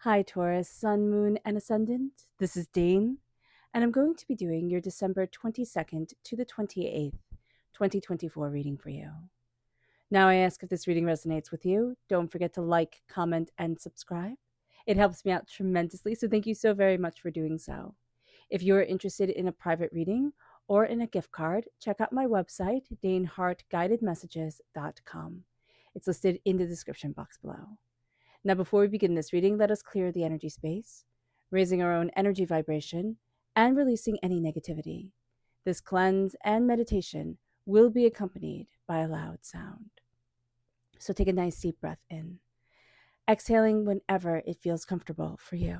Hi, Taurus, Sun, Moon, and Ascendant. This is Dane, and I'm going to be doing your December 22nd to the 28th, 2024 reading for you. Now, I ask if this reading resonates with you. Don't forget to like, comment, and subscribe. It helps me out tremendously, so thank you so very much for doing so. If you're interested in a private reading or in a gift card, check out my website, daneharttarot.com. It's listed in the description box below. Now, before we begin this reading, let us clear the energy space, raising our own energy vibration and releasing any negativity. This cleanse and meditation will be accompanied by a loud sound. So take a nice deep breath in, exhaling whenever it feels comfortable for you.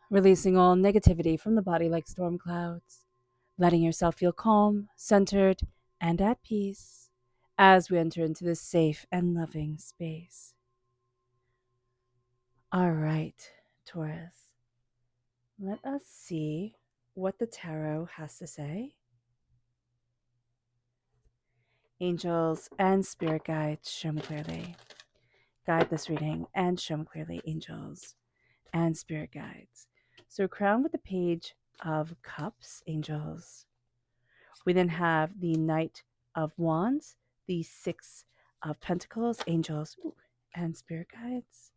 Releasing all negativity from the body like storm clouds, letting yourself feel calm, centered, and at peace as we enter into this safe and loving space. All right, Taurus, let us see what the tarot has to say. Angels and spirit guides, show me clearly. Guide this reading and show me clearly, angels and spirit guides. So, crowned with the Page of Cups, angels. We then have the Knight of Wands, the Six of Pentacles, angels and spirit guides.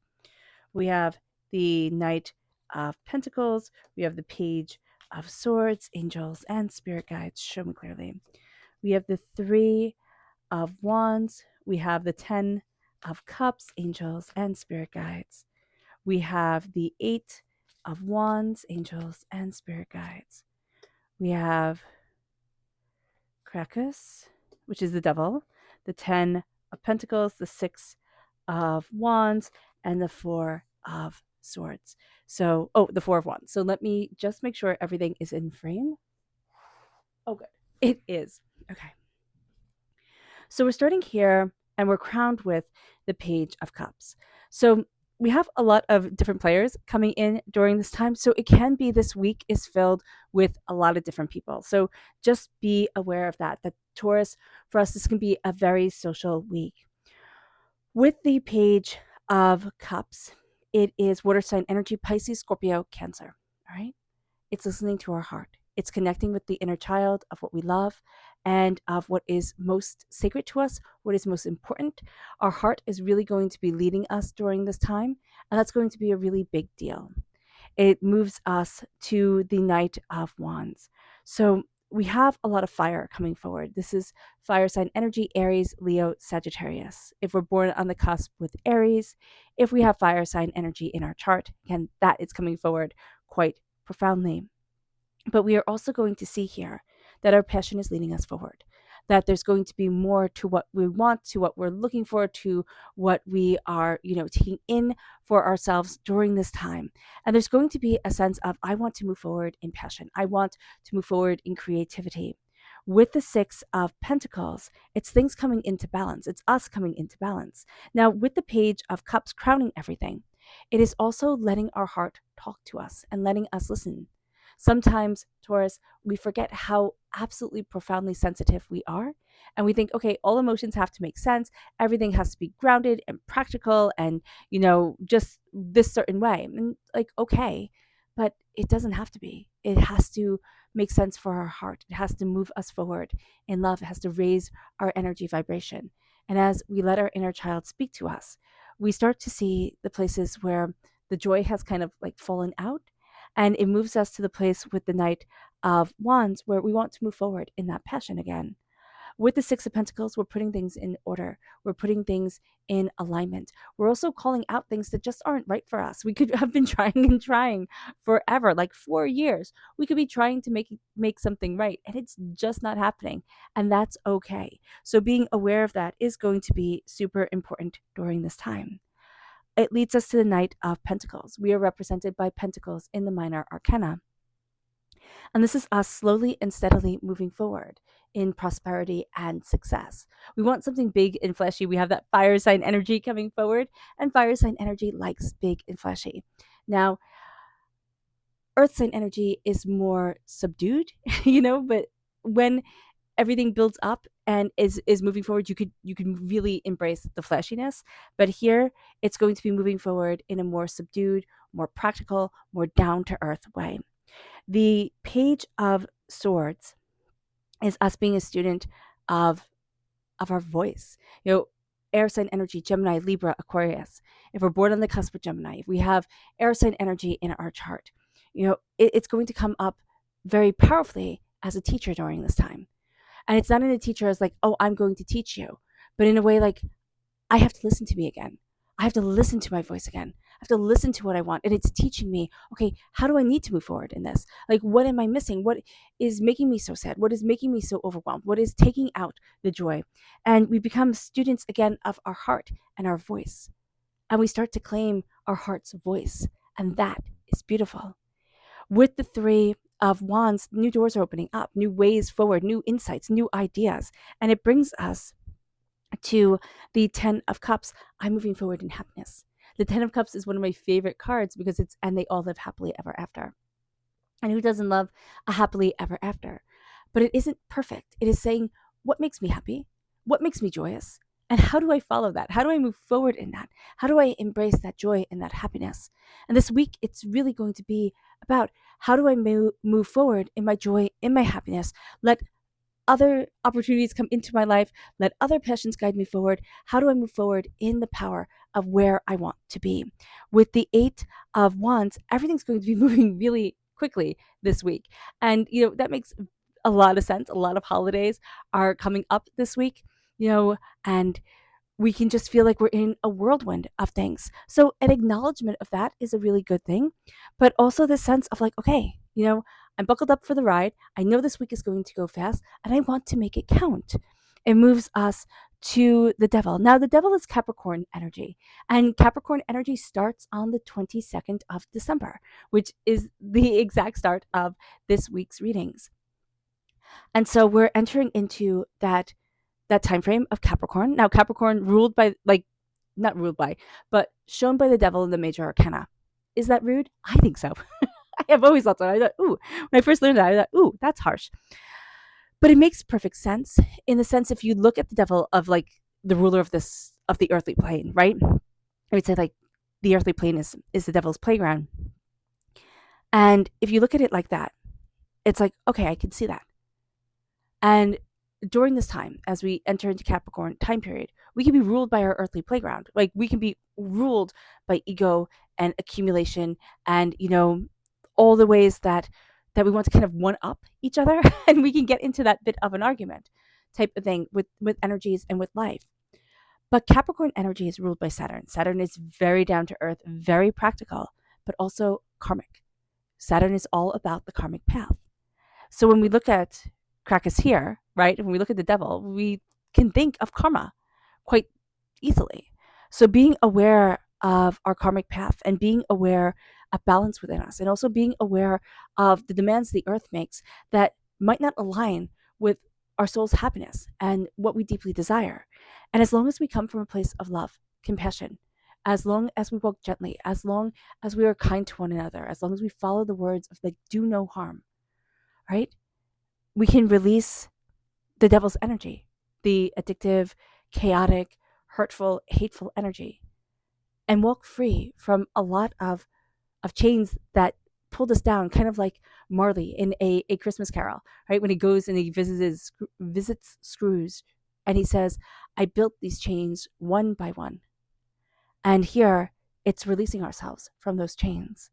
We have the Knight of Pentacles. We have the Page of Swords, angels and spirit guides, show me clearly. We have the Three of Wands. We have the 10 of Cups, angels and spirit guides. We have the 8 of Wands, angels and spirit guides. We have Krakus, which is the devil, the 10 of Pentacles, the 6 of Wands, and the 4 of Swords. So, the 4 of Wands. So let me just make sure everything is in frame. Oh, good. It is. Okay. So we're starting here and we're crowned with the Page of Cups. So we have a lot of different players coming in during this time. So it can be this week is filled with a lot of different people. So just be aware of that. That Taurus, for us, this can be a very social week. With the Page of Cups, it is water sign energy, Pisces, Scorpio, Cancer. All right. It's listening to our heart. It's connecting with the inner child of what we love and of what is most sacred to us, what is most important. Our heart is really going to be leading us during this time, and that's going to be a really big deal. It moves us to the Knight of Wands. So we have a lot of fire coming forward. This is fire sign energy, Aries, Leo, Sagittarius. If we're born on the cusp with Aries, if we have fire sign energy in our chart, again, that is coming forward quite profoundly. But we are also going to see here that our passion is leading us forward, that there's going to be more to what we want, to what we're looking for, to what we are, taking in for ourselves during this time. And there's going to be a sense of, I want to move forward in passion. I want to move forward in creativity. With the Six of Pentacles, it's things coming into balance. It's us coming into balance. Now, with the Page of Cups crowning everything, it is also letting our heart talk to us and letting us listen. Sometimes, Taurus, we forget how absolutely profoundly sensitive we are. And we think, okay, all emotions have to make sense. Everything has to be grounded and practical and, just this certain way. And okay, but it doesn't have to be. It has to make sense for our heart. It has to move us forward in love. It has to raise our energy vibration. And as we let our inner child speak to us, we start to see the places where the joy has kind of fallen out, and it moves us to the place with the Knight of Wands where we want to move forward in that passion again. With the Six of Pentacles, we're putting things in order. We're putting things in alignment. We're also calling out things that just aren't right for us. We could have been trying and trying forever, like 4 years. We could be trying to make something right, and it's just not happening. And that's okay. So being aware of that is going to be super important during this time. It leads us to the Knight of Pentacles. We are represented by Pentacles in the minor arcana. And this is us slowly and steadily moving forward in prosperity and success. We want something big and fleshy. We have that fire sign energy coming forward, and fire sign energy likes big and fleshy. Now, earth sign energy is more subdued, but when everything builds up and is moving forward, you can really embrace the fleshiness. But here it's going to be moving forward in a more subdued, more practical, more down to earth way. The Page of Swords is us being a student of our voice. Air sign energy, Gemini, Libra, Aquarius. If we're born on the cusp of Gemini, if we have air sign energy in our chart, it's going to come up very powerfully as a teacher during this time. And it's not in a teacher as like, oh, I'm going to teach you, but in a way like, I have to listen to me again. I have to listen to my voice again. I have to listen to what I want. And it's teaching me, okay, how do I need to move forward in this? Like, what am I missing? What is making me so sad? What is making me so overwhelmed? What is taking out the joy? And we become students again of our heart and our voice. And we start to claim our heart's voice. And that is beautiful. With the Three of Wands, new doors are opening up, new ways forward, new insights, new ideas. And it brings us to the Ten of Cups. I'm moving forward in happiness. The Ten of Cups is one of my favorite cards because and they all live happily ever after. And who doesn't love a happily ever after? But it isn't perfect. It is saying, what makes me happy? What makes me joyous? And how do I follow that? How do I move forward in that? How do I embrace that joy and that happiness? And this week, it's really going to be about how do I move forward in my joy, in my happiness? Let other opportunities come into my life. Let other passions guide me forward. How do I move forward in the power of where I want to be? With the Eight of Wands, everything's going to be moving really quickly this week. And, that makes a lot of sense. A lot of holidays are coming up this week, and we can just feel like we're in a whirlwind of things. So an acknowledgement of that is a really good thing, but also the sense of like, okay, I'm buckled up for the ride. I know this week is going to go fast and I want to make it count. It moves us to the Devil. Now, the Devil is Capricorn energy, and Capricorn energy starts on the 22nd of December, which is the exact start of this week's readings. And so we're entering into that time frame of Capricorn. Now, Capricorn ruled by, not ruled by, but shown by the Devil in the major arcana. Is that rude? I think so. I have always thought so. I thought, ooh, when I first learned that, I thought, ooh, that's harsh. But it makes perfect sense in the sense if you look at the Devil of like the ruler of the earthly plane, right? I would say like the earthly plane is the Devil's playground. And if you look at it like that, it's like, okay, I can see that. And during this time, as we enter into Capricorn time period, we can be ruled by our earthly playground. Like we can be ruled by ego and accumulation and, all the ways that we want to kind of one up each other. And we can get into that bit of an argument type of thing with energies and with life. But Capricorn energy is ruled by Saturn. Saturn is very down to earth, very practical, but also karmic. Saturn is all about the karmic path. So when we look at Krakus here, right, when we look at the Devil, we can think of karma quite easily. So being aware of our karmic path and being aware of balance within us, and also being aware of the demands the earth makes that might not align with our soul's happiness and what we deeply desire. And as long as we come from a place of love, compassion, as long as we walk gently, as long as we are kind to one another, as long as we follow the words of like, do no harm, right? We can release the Devil's energy, the addictive, chaotic, hurtful, hateful energy, and walk free from a lot of chains that pulled us down, kind of like Marley in a Christmas Carol, right? When he goes and he visits Scrooge, and he says, I built these chains one by one. And here, it's releasing ourselves from those chains.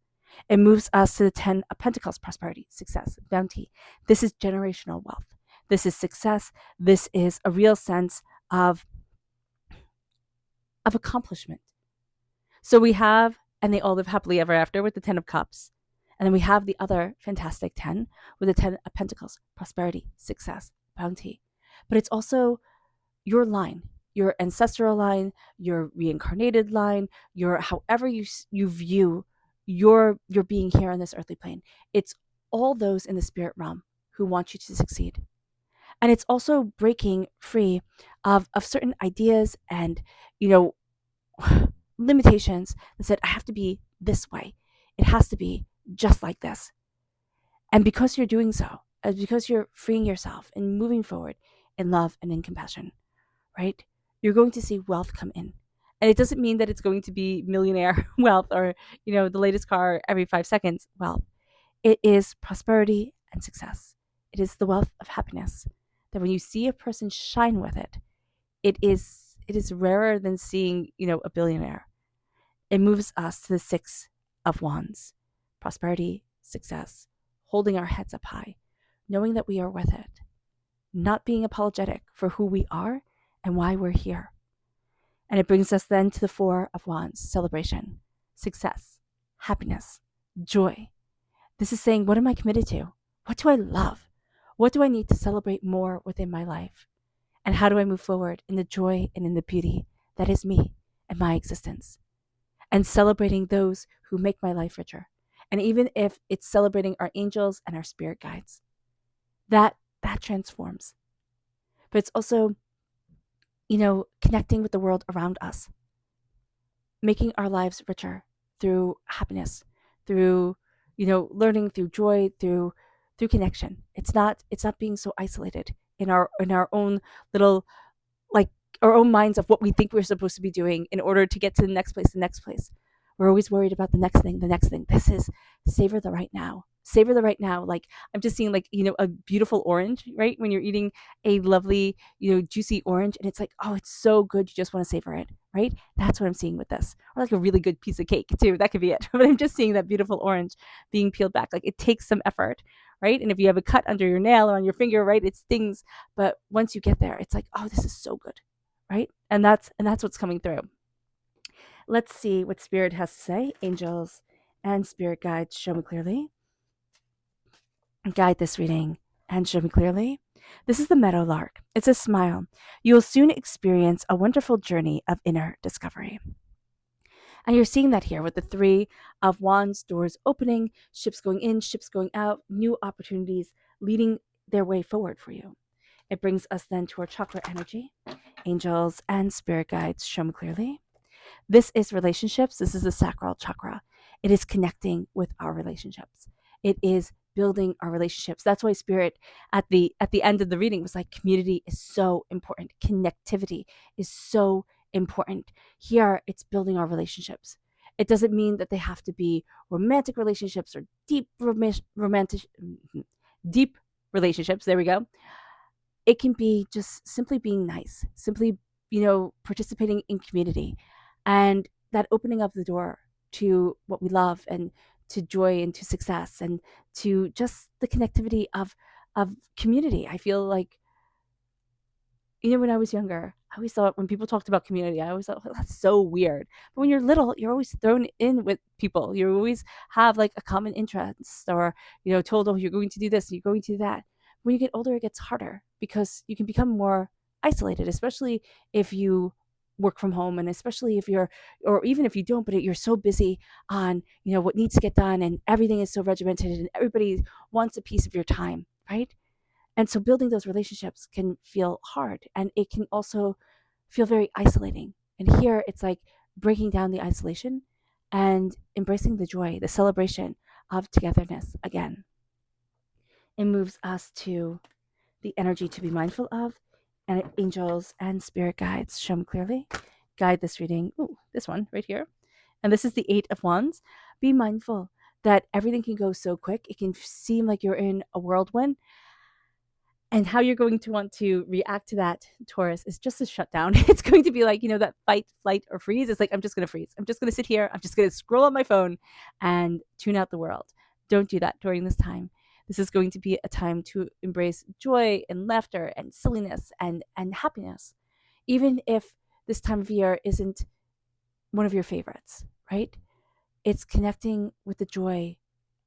It moves us to the 10 of Pentacles, prosperity, success, bounty. This is generational wealth. This is success. This is a real sense of accomplishment. So we have, and they all live happily ever after with the 10 of Cups. And then we have the other fantastic 10 with the 10 of Pentacles, prosperity, success, bounty. But it's also your line, your ancestral line, your reincarnated line, your however you view your being here on this earthly plane. It's all those in the spirit realm who want you to succeed. And it's also breaking free of certain ideas and, you know, limitations that said, I have to be this way. It has to be just like this. And because you're doing so, because you're freeing yourself and moving forward in love and in compassion, right? You're going to see wealth come in. And it doesn't mean that it's going to be millionaire wealth or, the latest car every 5 seconds wealth. It is prosperity and success. It is the wealth of happiness that when you see a person shine with it, it is rarer than seeing, a billionaire. It moves us to the 6 of Wands. Prosperity, success, holding our heads up high, knowing that we are with it, not being apologetic for who we are and why we're here. And it brings us then to the 4 of Wands, celebration, success, happiness, joy. This is saying, what am I committed to? What do I love? What do I need to celebrate more within my life? And how do I move forward in the joy and in the beauty that is me and my existence? And celebrating those who make my life richer. And even if it's celebrating our angels and our spirit guides, that transforms. But it's also, connecting with the world around us, making our lives richer through happiness, through, learning, through joy, through connection. It's not being so isolated in our own little, like, our own minds of what we think we're supposed to be doing in order to get to the next place. We're always worried about the next thing. This is savor the right now. Like, I'm just seeing, like, a beautiful orange, right? When you're eating a lovely, juicy orange, and it's like, oh, it's so good. You just want to savor it, right? That's what I'm seeing with this. Or like a really good piece of cake too. That could be it. But I'm just seeing that beautiful orange being peeled back. Like, it takes some effort, right? And if you have a cut under your nail or on your finger, right, it stings. But once you get there, it's like, oh, this is so good, right? And that's what's coming through. Let's see what Spirit has to say. Angels and spirit guides, show me clearly. Guide this reading and show me clearly. This is the meadowlark. It's a smile. You will soon experience a wonderful journey of inner discovery. And you're seeing that here with the 3 of Wands, doors opening, ships going in, ships going out, new opportunities leading their way forward for you. It brings us then to our chakra energy. Angels and spirit guides, show me clearly. This is relationships. This is the sacral chakra. It is connecting with our relationships. It is building our relationships. That's why Spirit at the end of the reading was like, community is so important. Connectivity is so important. Here, it's building our relationships. It doesn't mean that they have to be romantic relationships or deep relationships. There we go. It can be just simply being nice, simply, participating in community, and that opening up the door to what we love and to joy and to success and to just the connectivity of community. I feel like, when I was younger, I always thought when people talked about community, I always thought, oh, that's so weird. But when you're little, you're always thrown in with people. You always have like a common interest, or, told, oh, you're going to do this, you're going to do that. When you get older, it gets harder because you can become more isolated, especially if you work from home, and especially if you're, or even if you don't, but you're so busy on, what needs to get done, and everything is so regimented, and everybody wants a piece of your time, right? And so building those relationships can feel hard, and it can also feel very isolating. And here it's like breaking down the isolation and embracing the joy, the celebration of togetherness again. It moves us to the energy to be mindful of, and angels and spirit guides, show me clearly. Guide this reading. Ooh, this one right here. And this is the 8 of Wands. Be mindful that everything can go so quick. It can seem like you're in a whirlwind. And how you're going to want to react to that, Taurus, is just a shutdown. It's going to be like, that fight, flight, or freeze. It's like, I'm just going to freeze. I'm just going to sit here. I'm just going to scroll on my phone and tune out the world. Don't do that during this time. This is going to be a time to embrace joy and laughter and silliness and happiness, even if this time of year isn't one of your favorites, right? It's connecting with the joy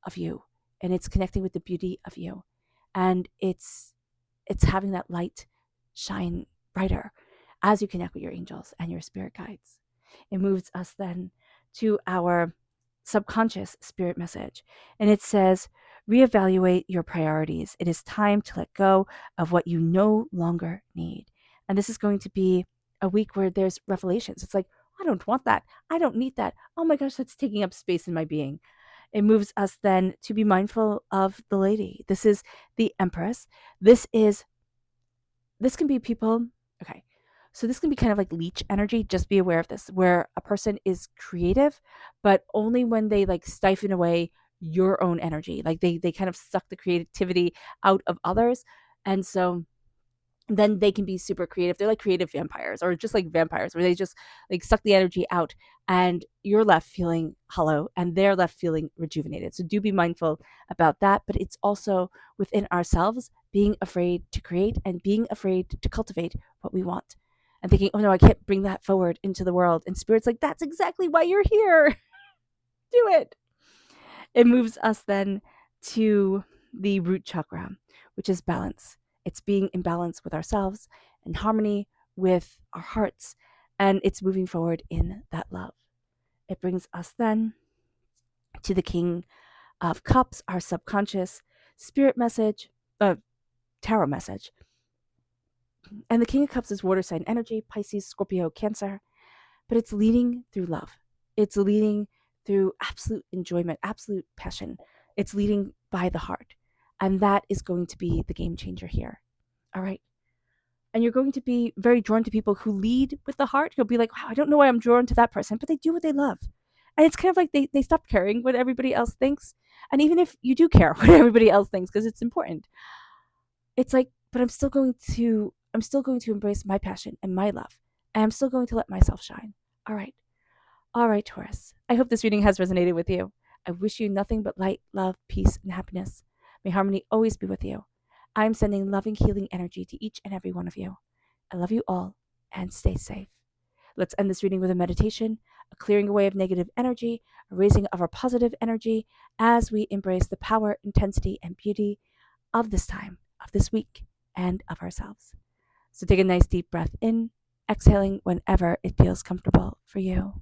of you, and it's connecting with the beauty of you, and it's having that light shine brighter as you connect with your angels and your spirit guides. It moves us then to our subconscious spirit message, and it says, reevaluate your priorities. It is time to let go of what you no longer need. And this is going to be a week where there's revelations. It's like, I don't want that. I don't need that. Oh my gosh, that's taking up space in my being. It moves us then to be mindful of the lady. This is the Empress. This can be people. Okay. So this can be kind of like leech energy. Just be aware of this, where a person is creative, but only when they like siphon away your own energy. Like they kind of suck the creativity out of others. And so then they can be super creative. They're like creative vampires, or just like vampires, where they just like suck the energy out, and you're left feeling hollow and they're left feeling rejuvenated. So do be mindful about that. But it's also within ourselves being afraid to create and being afraid to cultivate what we want, and thinking, oh no, I can't bring that forward into the world. And Spirit's like, that's exactly why you're here. Do it. It moves us then to the root chakra, which is balance. It's being in balance with ourselves, in harmony with our hearts, and it's moving forward in that love. It brings us then to the King of Cups, our subconscious spirit message, tarot message. And the King of Cups is water sign energy, Pisces, Scorpio, Cancer, but it's leading through love. It's leading through absolute enjoyment, absolute passion. It's leading by the heart. And that is going to be the game changer here. All right. And you're going to be very drawn to people who lead with the heart. You'll be like, wow, I don't know why I'm drawn to that person, but they do what they love. And it's kind of like they stop caring what everybody else thinks. And even if you do care what everybody else thinks, because it's important, it's like, but I'm still going to embrace my passion and my love. And I'm still going to let myself shine. All right. All right, Taurus. I hope this reading has resonated with you. I wish you nothing but light, love, peace, and happiness. May harmony always be with you. I'm sending loving, healing energy to each and every one of you. I love you all, and stay safe. Let's end this reading with a meditation, a clearing away of negative energy, a raising of our positive energy as we embrace the power, intensity, and beauty of this time, of this week, and of ourselves. So take a nice deep breath in, exhaling whenever it feels comfortable for you.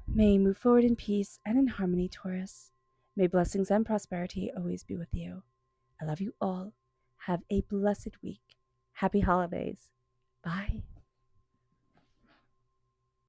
May you move forward in peace and in harmony, Taurus. May blessings and prosperity always be with you. I love you all. Have a blessed week. Happy holidays. Bye.